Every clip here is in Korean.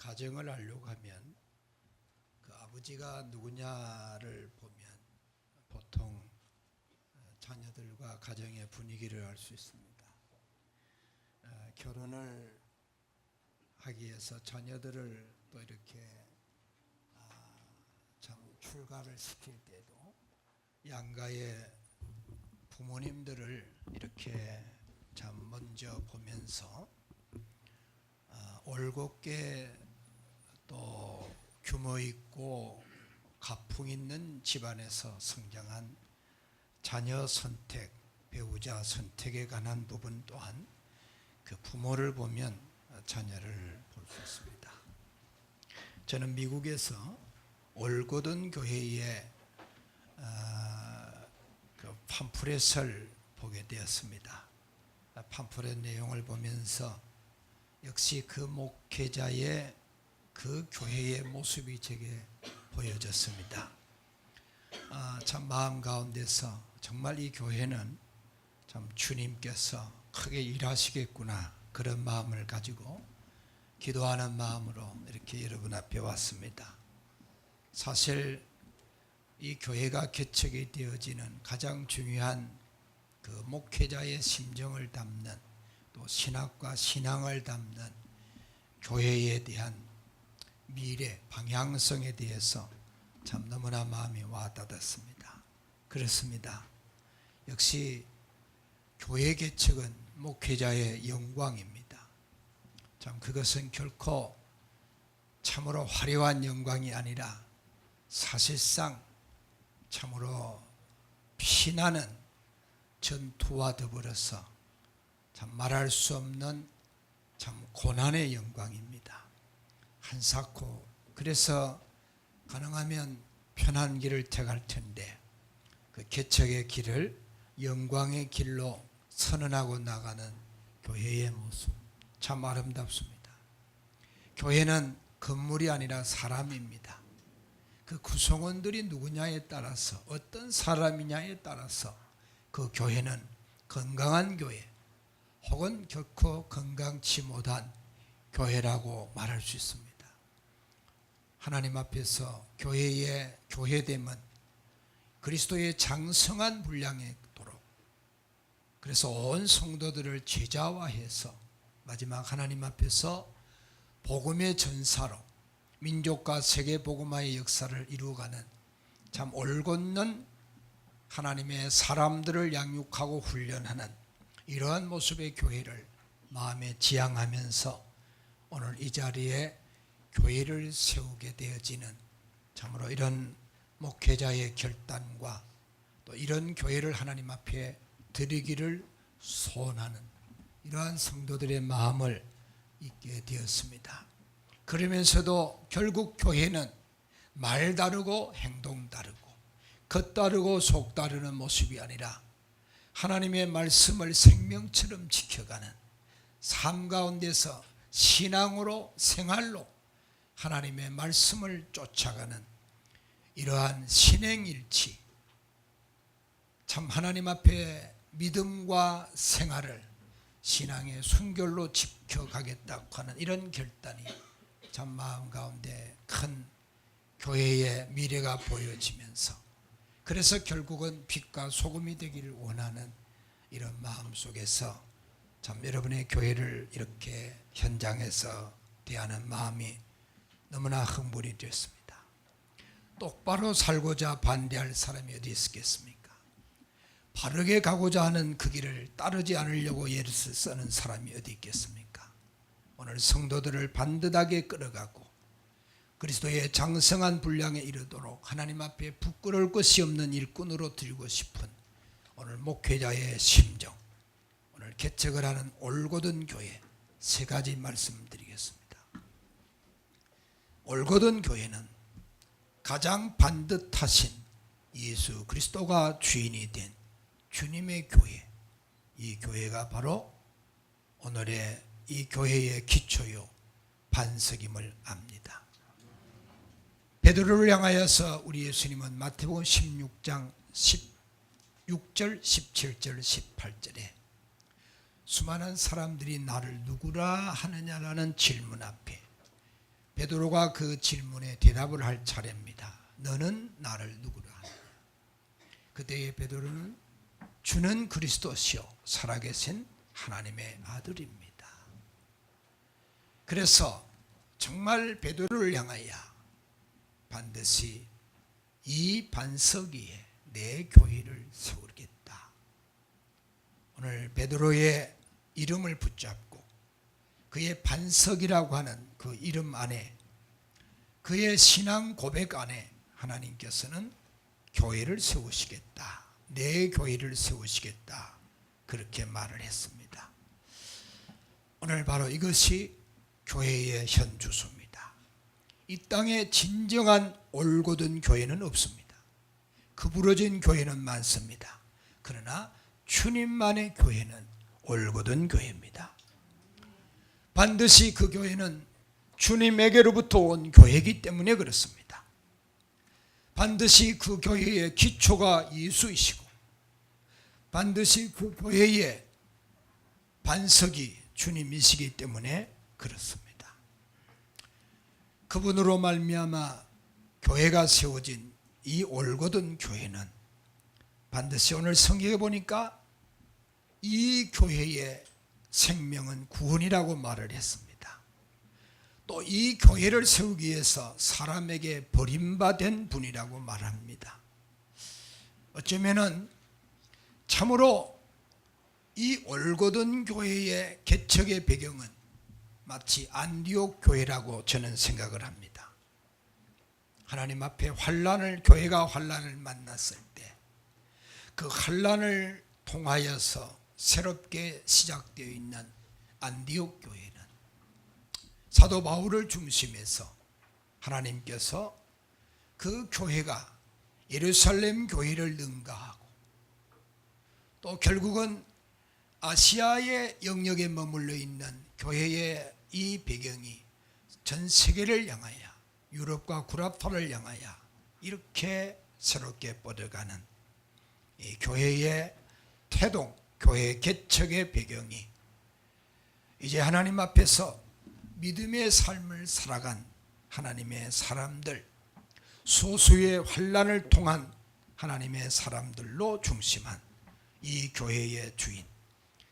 가정을 알려고 하면 그 아버지가 누구냐를 보면 보통 자녀들과 가정의 분위기를 알 수 있습니다. 결혼을 하기 위해서 자녀들을 또 이렇게 참 출가를 시킬 때도 양가의 부모님들을 이렇게 참 먼저 보면서 올곧게 또 규모 있고 가풍 있는 집안에서 성장한 자녀 선택, 배우자 선택에 관한 부분 또한 그 부모를 보면 자녀를 볼 수 있습니다. 저는 미국에서 올곧은 교회의 그 팜프렛을 보게 되었습니다. 팜프렛 내용을 보면서 역시 그 목회자의 그 교회의 모습이 제게 보여졌습니다. 참 마음 가운데서 정말 이 교회는 참 주님께서 크게 일하시겠구나 그런 마음을 가지고 기도하는 마음으로 이렇게 여러분 앞에 왔습니다. 사실 이 교회가 개척이 되어지는 가장 중요한 그 목회자의 심정을 담는 또 신학과 신앙을 담는 교회에 대한 미래 방향성에 대해서 참 너무나 마음이 와닿았습니다. 그렇습니다. 역시 교회 개척은 목회자의 영광입니다. 참 그것은 결코 참으로 화려한 영광이 아니라 사실상 참으로 피나는 전투와 더불어서 참 말할 수 없는 참 고난의 영광입니다. 한사코 그래서 가능하면 편한 길을 택할 텐데 그 개척의 길을 영광의 길로 선언하고 나가는 교회의 모습 참 아름답습니다. 교회는 건물이 아니라 사람입니다. 그 구성원들이 누구냐에 따라서 어떤 사람이냐에 따라서 그 교회는 건강한 교회 혹은 결코 건강치 못한 교회라고 말할 수 있습니다. 하나님 앞에서 교회의 교회됨은 그리스도의 장성한 분량에 있도록 그래서 온 성도들을 제자화해서 마지막 하나님 앞에서 복음의 전사로 민족과 세계 복음화의 역사를 이루어가는 참 올곧는 하나님의 사람들을 양육하고 훈련하는 이러한 모습의 교회를 마음에 지향하면서 오늘 이 자리에 교회를 세우게 되어지는 참으로 이런 목회자의 결단과 또 이런 교회를 하나님 앞에 드리기를 소원하는 이러한 성도들의 마음을 있게 되었습니다. 그러면서도 결국 교회는 말 다르고 행동 다르고 겉 다르고 속 다르는 모습이 아니라 하나님의 말씀을 생명처럼 지켜가는 삶 가운데서 신앙으로 생활로 하나님의 말씀을 쫓아가는 이러한 신행일치 참 하나님 앞에 믿음과 생활을 신앙의 순결로 지켜가겠다고 하는 이런 결단이 참 마음 가운데 큰 교회의 미래가 보여지면서 그래서 결국은 빛과 소금이 되기를 원하는 이런 마음 속에서 참 여러분의 교회를 이렇게 현장에서 대하는 마음이 너무나 흥분이 됐습니다. 똑바로 살고자 반대할 사람이 어디 있겠습니까? 바르게 가고자 하는 그 길을 따르지 않으려고 애를 쓰는 사람이 어디 있겠습니까? 오늘 성도들을 반듯하게 끌어가고 그리스도의 장성한 분량에 이르도록 하나님 앞에 부끄러울 것이 없는 일꾼으로 드리고 싶은 오늘 목회자의 심정, 오늘 개척을 하는 올곧은 교회 세 가지 말씀드리겠습니다. 올곧은 교회는 가장 반듯하신 예수 그리스도가 주인이 된 주님의 교회, 이 교회가 바로 오늘의 이 교회의 기초요 반석임을 압니다. 베드로를 향하여서 우리 예수님은 마태복음 16장 16절, 17절, 18절에 수많은 사람들이 나를 누구라 하느냐라는 질문 앞에 베드로가 그 질문에 대답을 할 차례입니다. 너는 나를 누구로 하느냐? 그때의 베드로는 주는 그리스도시요 살아계신 하나님의 아들입니다. 그래서 정말 베드로를 향하여 반드시 이 반석 위에 내 교회를 세우겠다. 오늘 베드로의 이름을 붙잡고 그의 반석이라고 하는 그 이름 안에, 그의 신앙 고백 안에 하나님께서는 교회를 세우시겠다, 내 교회를 세우시겠다, 그렇게 말을 했습니다. 오늘 바로 이것이 교회의 현 주소입니다. 이 땅에 진정한 올곧은 교회는 없습니다. 구부러진 교회는 많습니다. 그러나 주님만의 교회는 올곧은 교회입니다. 반드시 그 교회는 주님에게로부터 온 교회이기 때문에 그렇습니다. 반드시 그 교회의 기초가 예수이시고 반드시 그 교회의 반석이 주님이시기 때문에 그렇습니다. 그분으로 말미암아 교회가 세워진 이 올곧은 교회는 반드시 오늘 성경에 보니까 이 교회의 생명은 구원이라고 말을 했습니다. 또 이 교회를 세우기 위해서 사람에게 버림받은 분이라고 말합니다. 어쩌면은 참으로 이 올곧은 교회의 개척의 배경은 마치 안디옥 교회라고 저는 생각을 합니다. 하나님 앞에 교회가 환난을 만났을 때 그 환난을 통하여서 새롭게 시작되어 있는 안디옥 교회는 사도 바울을 중심해서 하나님께서 그 교회가 예루살렘 교회를 능가하고 또 결국은 아시아의 영역에 머물러 있는 교회의 이 배경이 전 세계를 향하여 유럽과 구라파를 향하여 이렇게 새롭게 뻗어가는 이 교회의 태동, 교회 개척의 배경이 이제 하나님 앞에서 믿음의 삶을 살아간 하나님의 사람들, 소수의 환난을 통한 하나님의 사람들로 중심한 이 교회의 주인,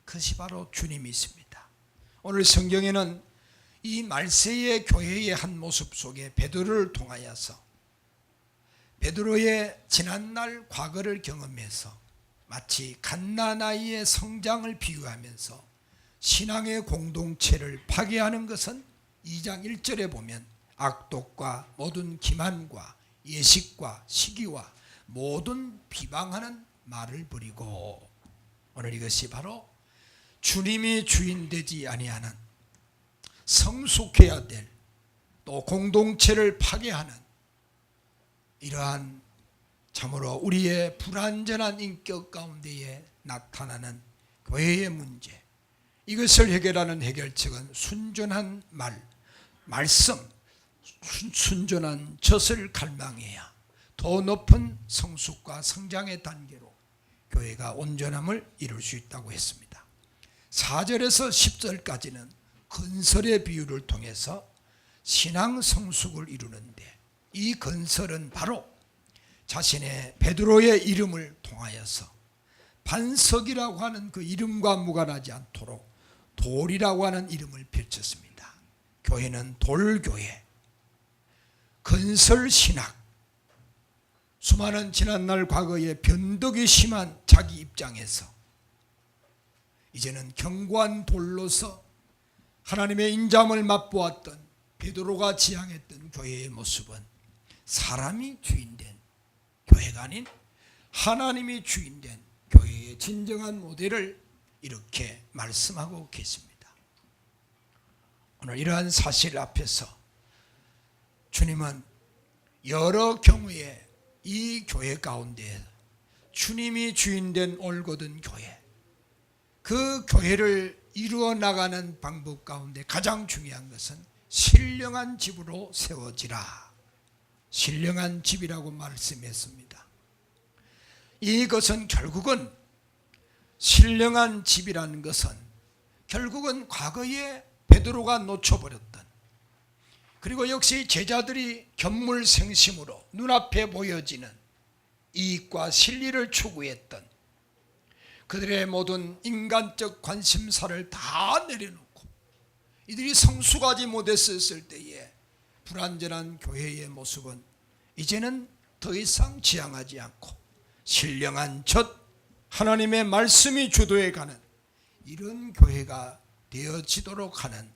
그것이 바로 주님이십니다. 오늘 성경에는 이 말세의 교회의 한 모습 속에 베드로를 통하여서 베드로의 지난날 과거를 경험해서 마치 갓난아이의 성장을 비유하면서 신앙의 공동체를 파괴하는 것은 2장 1절에 보면 악독과 모든 기만과 예식과 시기와 모든 비방하는 말을 버리고, 오늘 이것이 바로 주님이 주인 되지 아니하는 성숙해야 될 또 공동체를 파괴하는 이러한 참으로 우리의 불완전한 인격 가운데에 나타나는 교회의 문제, 이것을 해결하는 해결책은 순전한 말씀, 순전한 젖을 갈망해야 더 높은 성숙과 성장의 단계로 교회가 온전함을 이룰 수 있다고 했습니다. 4절에서 10절까지는 건설의 비유를 통해서 신앙 성숙을 이루는데, 이 건설은 바로 자신의 베드로의 이름을 통하여서 반석이라고 하는 그 이름과 무관하지 않도록 돌이라고 하는 이름을 펼쳤습니다. 교회는 돌교회, 건설신학, 수많은 지난날 과거의 변덕이 심한 자기 입장에서 이제는 견고한 돌로서 하나님의 인자함을 맛보았던 베드로가 지향했던 교회의 모습은 사람이 주인된 교회가 아닌 하나님이 주인된 교회의 진정한 모델을 이렇게 말씀하고 계십니다. 오늘 이러한 사실 앞에서 주님은 여러 경우에 이 교회 가운데 주님이 주인된 올곧은 교회, 그 교회를 이루어 나가는 방법 가운데 가장 중요한 것은 신령한 집으로 세워지라, 신령한 집이라고 말씀했습니다. 이것은 결국은 신령한 집이라는 것은 결국은 과거에 베드로가 놓쳐버렸던 그리고 역시 제자들이 견물생심으로 눈앞에 보여지는 이익과 실리를 추구했던 그들의 모든 인간적 관심사를 다 내려놓고 이들이 성숙하지 못했을 때에 불완전한 교회의 모습은 이제는 더 이상 지향하지 않고 신령한 첫 하나님의 말씀이 주도해가는 이런 교회가 되어지도록 하는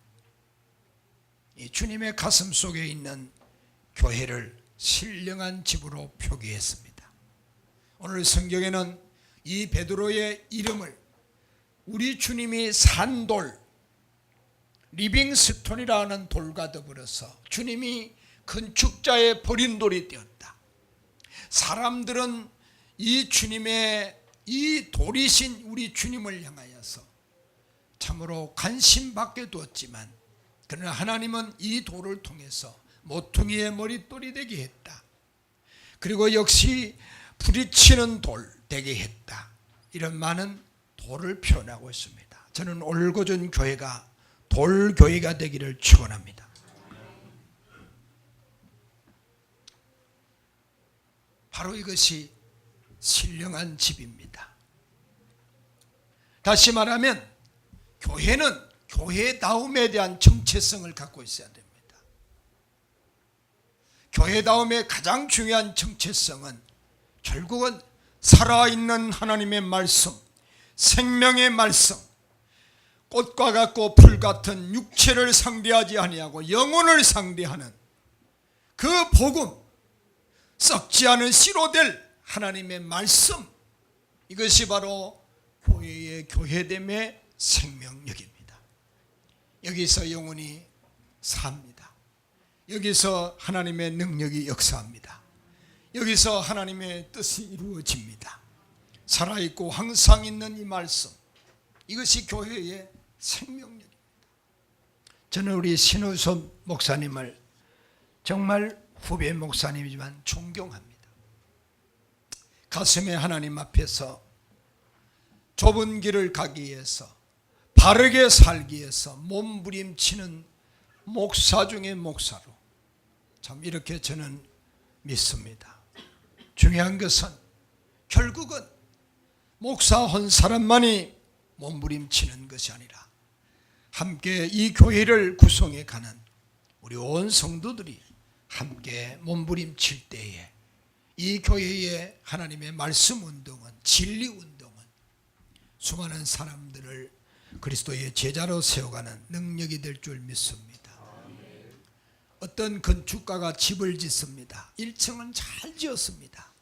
이 주님의 가슴 속에 있는 교회를 신령한 집으로 표기했습니다. 오늘 성경에는 이 베드로의 이름을 우리 주님이 산 돌, 리빙스톤이라는 돌과 더불어서 주님이 건축자의 버린 돌이 되었다. 사람들은 이 주님의 이 돌이신 우리 주님을 향하여서 참으로 관심받게 두었지만 그러나 하나님은 이 돌을 통해서 모퉁이의 머릿돌이 되게 했다. 그리고 역시 부딪히는 돌 되게 했다. 이런 많은 돌을 표현하고 있습니다. 저는 올고전 교회가 돌교회가 되기를 축원합니다. 바로 이것이 신령한 집입니다. 다시 말하면 교회는 교회다움에 대한 정체성을 갖고 있어야 됩니다. 교회다움의 가장 중요한 정체성은 결국은 살아있는 하나님의 말씀, 생명의 말씀, 꽃과 같고 풀 같은 육체를 상대하지 아니하고 영혼을 상대하는 그 복음, 썩지 않은 씨로 될 하나님의 말씀, 이것이 바로 교회의 교회됨의 생명력입니다. 여기서 영혼이 삽니다. 여기서 하나님의 능력이 역사합니다. 여기서 하나님의 뜻이 이루어집니다. 살아있고 항상 있는 이 말씀, 이것이 교회의 생명력입니다. 저는 우리 신우섭 목사님을 정말 후배 목사님이지만 존경합니다. 가슴에 하나님 앞에서 좁은 길을 가기 위해서, 바르게 살기 위해서 몸부림치는 목사 중의 목사로 참 이렇게 저는 믿습니다. 중요한 것은 결국은 목사 한 사람만이 몸부림치는 것이 아니라 함께 이 교회를 구성해 가는 우리 온 성도들이 함께 몸부림칠 때에 이 교회의 하나님의 말씀 운동은, 진리 운동은 수많은 사람들을 그리스도의 제자로 세워가는 능력이 될 줄 믿습니다. 어떤 건축가가 집을 짓습니다. 1층은 잘 지었습니다.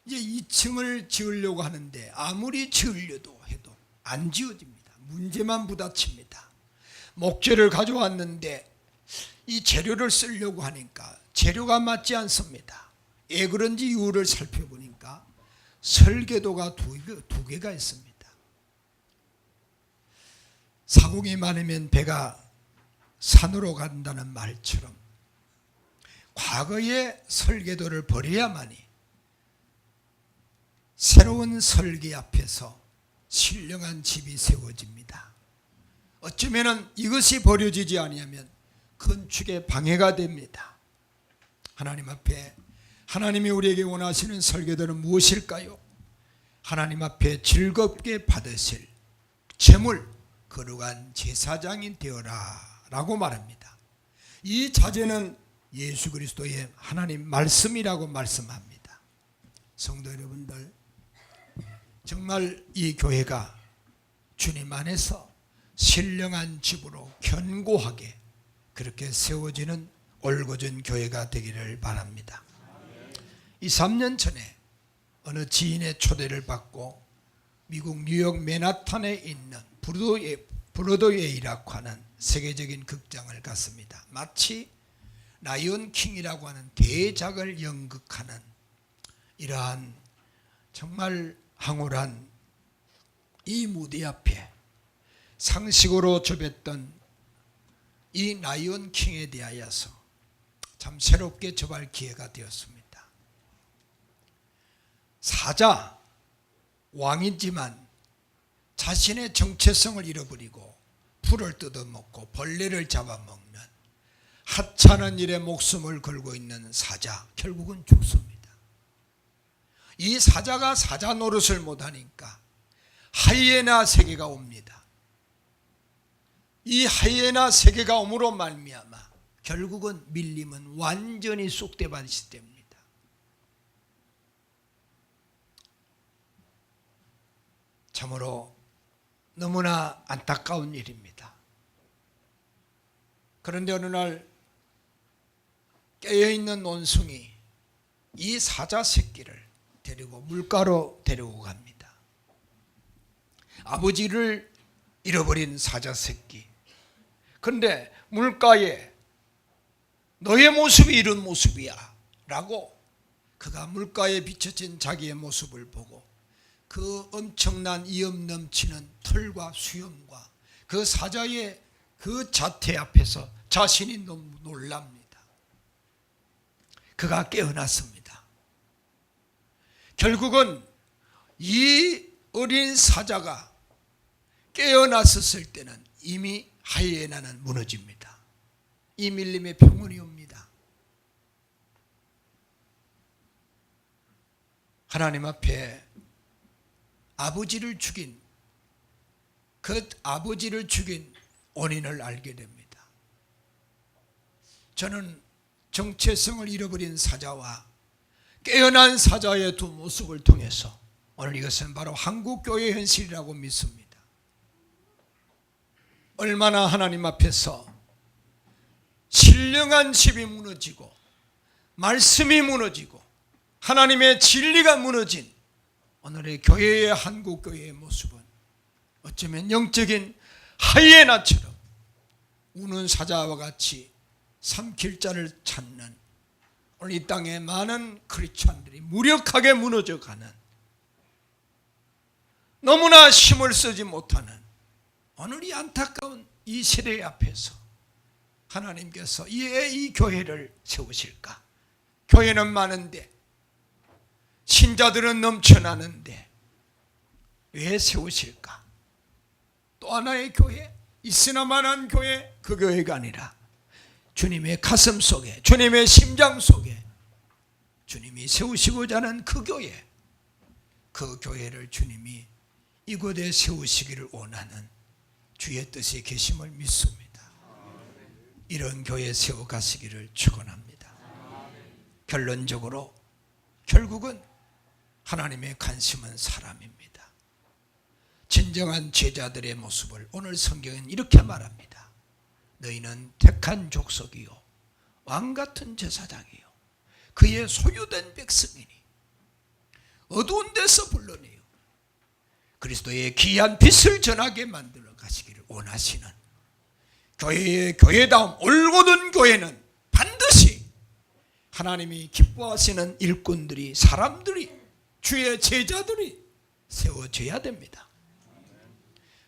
이제 2층을 지으려고 하는데 아무리 지으려도 해도 안 지어집니다. 문제만 부딪힙니다. 목재를 가져왔는데 이 재료를 쓰려고 하니까 재료가 맞지 않습니다. 왜 그런지 이유를 살펴보니까 설계도가 두 개가 있습니다. 사공이 많으면 배가 산으로 간다는 말처럼 과거의 설계도를 버려야만이 새로운 설계 앞에서 신령한 집이 세워집니다. 어쩌면 이것이 버려지지 아니하면 건축에 방해가 됩니다. 하나님 앞에 하나님이 우리에게 원하시는 설계도는 무엇일까요? 하나님 앞에 즐겁게 받으실 제물, 거룩한 제사장이 되어라 라고 말합니다. 이 자제는 예수 그리스도의 하나님 말씀이라고 말씀합니다. 성도 여러분들, 정말 이 교회가 주님 안에서 신령한 집으로 견고하게 그렇게 세워지는 올고전 교회가 되기를 바랍니다. 이 3년 전에 어느 지인의 초대를 받고 미국 뉴욕 맨하탄에 있는 브로드웨이라고 하는 세계적인 극장을 갔습니다. 마치 라이온 킹이라고 하는 대작을 연극하는 이러한 정말 황홀한 이 무대 앞에 상식으로 접했던 이 라이온 킹에 대하여서 참 새롭게 접할 기회가 되었습니다. 사자, 왕이지만 자신의 정체성을 잃어버리고 풀을 뜯어먹고 벌레를 잡아먹는 하찮은 일에 목숨을 걸고 있는 사자, 결국은 죽습니다. 이 사자가 사자 노릇을 못하니까 하이에나 세계가 옵니다. 이 하이에나 세계가 옴으로 말미암아 결국은 밀림은 완전히 쑥대밭이 됩니다. 참으로 너무나 안타까운 일입니다. 그런데 어느 날 깨어있는 원숭이 이 사자 새끼를 데리고 물가로 데리고 갑니다. 아버지를 잃어버린 사자 새끼. 그런데 물가에 너의 모습이 이런 모습이야 라고 그가 물가에 비춰진 자기의 모습을 보고 그 엄청난 위험 넘치는 털과 수염과 그 사자의 그 자태 앞에서 자신이 너무 놀랍니다. 그가 깨어났습니다. 결국은 이 어린 사자가 깨어났었을 때는 이미 하이에나는 무너집니다. 이 밀림의 평온이 옵니다. 하나님 앞에 아버지를 죽인 그 아버지를 죽인 원인을 알게 됩니다. 저는 정체성을 잃어버린 사자와 깨어난 사자의 두 모습을 통해서 오늘 이것은 바로 한국교회의 현실이라고 믿습니다. 얼마나 하나님 앞에서 신령한 집이 무너지고 말씀이 무너지고 하나님의 진리가 무너진 오늘의 교회의 한국교회의 모습은 어쩌면 영적인 하이에나처럼 우는 사자와 같이 삼킬 자를 찾는 오늘 이 땅에 많은 크리스찬들이 무력하게 무너져가는 너무나 힘을 쓰지 못하는 오늘 이 안타까운 이 세대 앞에서 하나님께서 왜 이 교회를 세우실까? 교회는 많은데 신자들은 넘쳐나는데 왜 세우실까? 또 하나의 교회, 있으나마한 교회, 그 교회가 아니라 주님의 가슴 속에, 주님의 심장 속에 주님이 세우시고자 하는 그 교회, 그 교회를 주님이 이곳에 세우시기를 원하는 주의 뜻이 계심을 믿습니다. 이런 교회 세워가시기를 축원합니다. 결론적으로 결국은 하나님의 관심은 사람입니다. 진정한 제자들의 모습을 오늘 성경은 이렇게 말합니다. 너희는 택한 족속이요 왕같은 제사장이요 그의 소유된 백성이니 어두운 데서 불러내요 그리스도의 귀한 빛을 전하게 만들어 가시기를 원하시는 교회의 교회다움 올곧은 교회는 반드시 하나님이 기뻐하시는 일꾼들이, 사람들이, 주의 제자들이 세워져야 됩니다.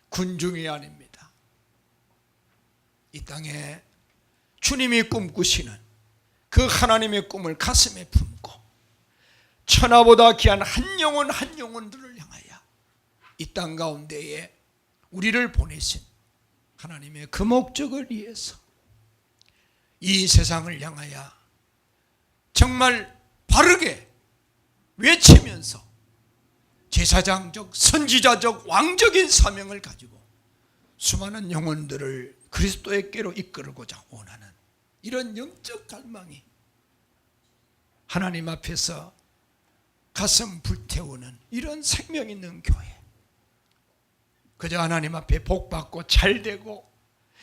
군중이 아닙니다. 이 땅에 주님이 꿈꾸시는 그 하나님의 꿈을 가슴에 품고 천하보다 귀한 한 영혼 한 영혼들을 향하여 이 땅 가운데에 우리를 보내신 하나님의 그 목적을 위해서 이 세상을 향하여 정말 바르게 외치면서 제사장적, 선지자적, 왕적인 사명을 가지고 수많은 영혼들을 그리스도의께로 이끌고자 원하는 이런 영적 갈망이 하나님 앞에서 가슴 불태우는 이런 생명 있는 교회, 그저 하나님 앞에 복받고 잘되고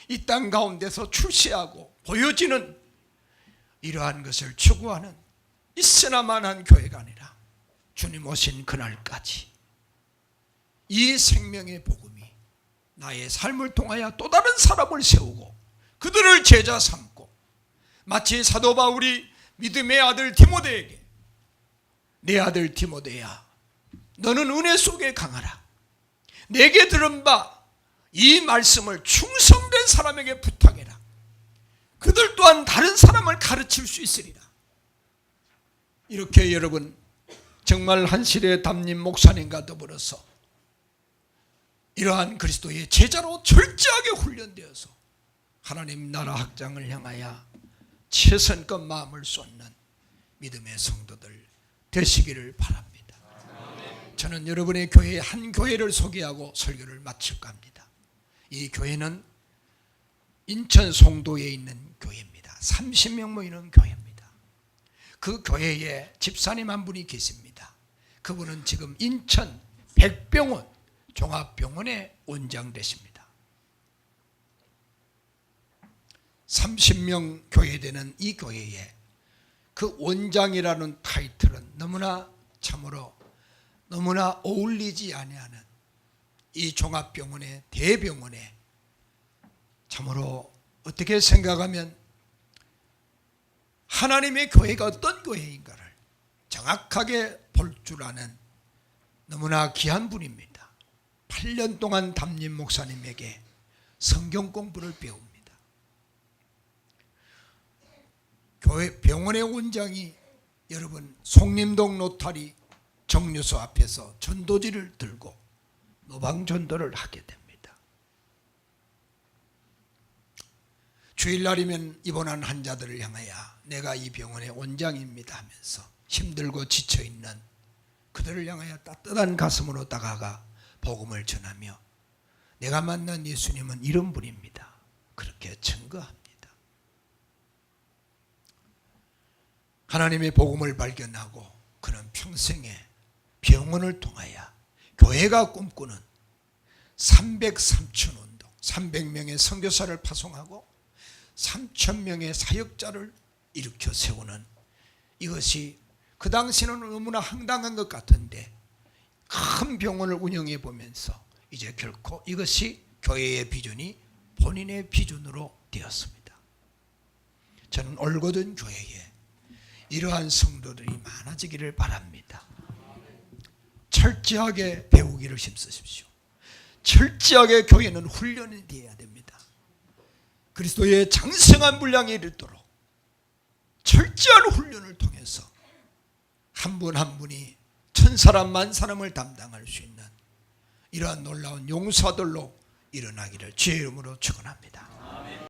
이 땅 가운데서 출세하고 보여지는 이러한 것을 추구하는 있으나마한 교회가 아니라 주님 오신 그날까지 이 생명의 복음이 나의 삶을 통하여 또 다른 사람을 세우고 그들을 제자 삼고 마치 사도 바울이 믿음의 아들 디모데에게 내 아들 디모데야 너는 은혜 속에 강하라 내게 들은 바 이 말씀을 충성된 사람에게 부탁해라 그들 또한 다른 사람을 가르칠 수 있으리라. 이렇게 여러분 정말 한실의 담임 목사님과 더불어서 이러한 그리스도의 제자로 철저하게 훈련되어서 하나님 나라 확장을 향하여 최선껏 마음을 쏟는 믿음의 성도들 되시기를 바랍니다. 저는 여러분의 교회 한 교회를 소개하고 설교를 마칠까 합니다. 이 교회는 인천 송도에 있는 교회입니다. 30명 모이는 교회입니다. 그 교회에 집사님 한 분이 계십니다. 그분은 지금 인천 백병원 종합병원의 원장 되십니다. 30명 교회되는 이 교회에 그 원장이라는 타이틀은 너무나 참으로 너무나 어울리지 아니하는 이 종합병원의 대병원에 참으로 어떻게 생각하면 하나님의 교회가 어떤 교회인가를 정확하게 볼 줄 아는 너무나 귀한 분입니다. 8년 동안 담임 목사님에게 성경 공부를 배웁니다. 교회 병원의 원장이 여러분 송림동 로타리 정류소 앞에서 전도지를 들고 노방전도를 하게 됩니다. 주일날이면 입원한 환자들을 향하여 내가 이 병원의 원장입니다 하면서 힘들고 지쳐있는 그들을 향하여 따뜻한 가슴으로 다가가 복음을 전하며 내가 만난 예수님은 이런 분입니다. 그렇게 증거합니다. 하나님의 복음을 발견하고 그는 평생에 병원을 통하여 교회가 꿈꾸는 303천 운동, 300명의 선교사를 파송하고 3,000명의 사역자를 일으켜 세우는 이것이 그 당시는 너무나 황당한 것 같은데 큰 병원을 운영해 보면서 이제 결코 이것이 교회의 비전이 본인의 비전으로 되었습니다. 저는 올곧은 교회에 이러한 성도들이 많아지기를 바랍니다. 철저하게 배우기를 힘쓰십시오. 철저하게 교회는 훈련이 되어야 됩니다. 그리스도의 장성한 분량에 이르도록 철저한 훈련을 통해서 한 분 한 분이 천사람 만사람을 담당할 수 있는 이러한 놀라운 용사들로 일어나기를 주의 이름으로 축원합니다.